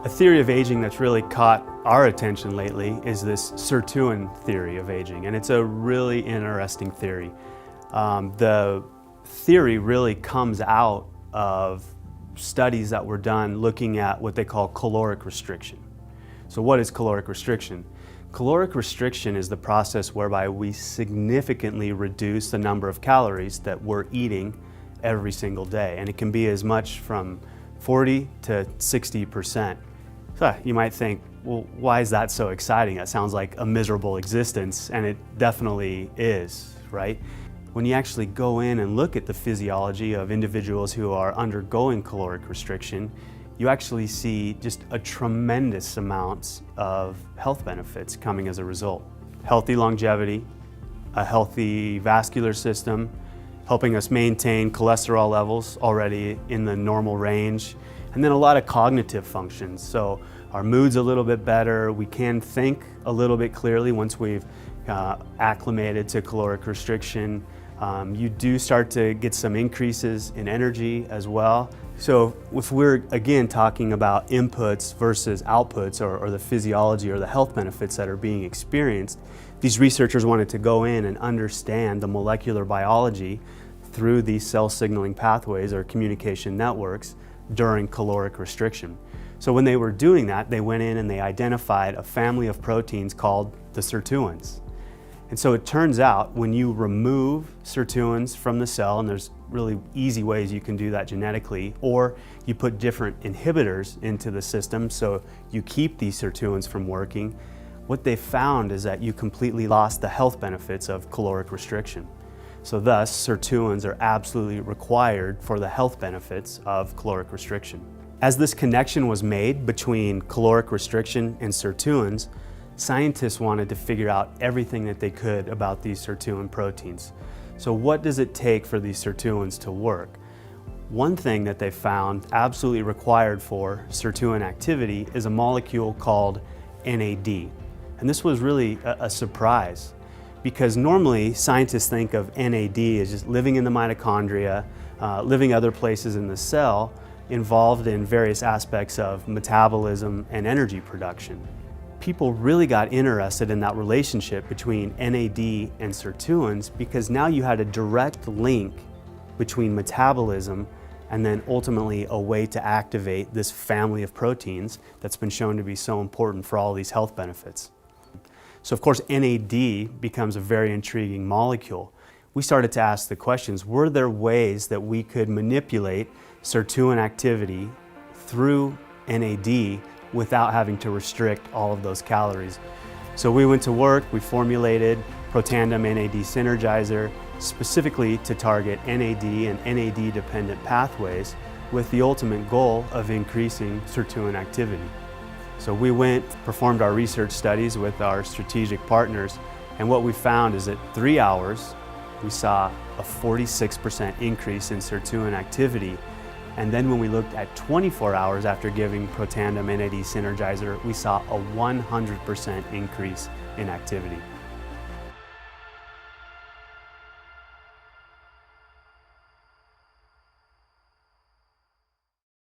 A theory of aging that's really caught our attention lately is this Sirtuin theory of aging, and it's a really interesting theory. The theory really comes out of studies that were done looking at what they call caloric restriction. So what is caloric restriction? Caloric restriction is the process whereby we significantly reduce the number of calories that we're eating every single day, and it can be as much from 40 to 60%. So you might think, well, why is that so exciting? That sounds like a miserable existence, and it definitely is, right? When you actually go in and look at the physiology of individuals who are undergoing caloric restriction, you actually see just a tremendous amounts of health benefits coming as a result. Healthy longevity, a healthy vascular system, helping us maintain cholesterol levels already in the normal range, and then a lot of cognitive functions. So our mood's a little bit better, we can think a little bit clearly once we've acclimated to caloric restriction. You do start to get some increases in energy as well. So if we're again talking about inputs versus outputs, or the physiology or the health benefits that are being experienced, these researchers wanted to go in and understand the molecular biology through these cell signaling pathways or communication networks during caloric restriction. So when they were doing that, they went in and they identified a family of proteins called the sirtuins. And so it turns out when you remove sirtuins from the cell, and there's really easy ways you can do that genetically, or you put different inhibitors into the system so you keep these sirtuins from working, what they found is that you completely lost the health benefits of caloric restriction. So thus, sirtuins are absolutely required for the health benefits of caloric restriction. As this connection was made between caloric restriction and sirtuins, scientists wanted to figure out everything that they could about these sirtuin proteins. So what does it take for these sirtuins to work? One thing that they found absolutely required for sirtuin activity is a molecule called NAD. And this was really a surprise, because normally scientists think of NAD as just living in the mitochondria, living other places in the cell, involved in various aspects of metabolism and energy production. People really got interested in that relationship between NAD and sirtuins because now you had a direct link between metabolism and then ultimately a way to activate this family of proteins that's been shown to be so important for all these health benefits. So of course NAD becomes a very intriguing molecule. We started to ask the questions, were there ways that we could manipulate sirtuin activity through NAD without having to restrict all of those calories? So we went to work, we formulated Protandim NAD synergizer specifically to target NAD and NAD dependent pathways with the ultimate goal of increasing sirtuin activity. So we performed our research studies with our strategic partners, and what we found is that 3 hours we saw a 46% increase in sirtuin activity. And then when we looked at 24 hours after giving Protandim NAD synergizer, we saw a 100% increase in activity.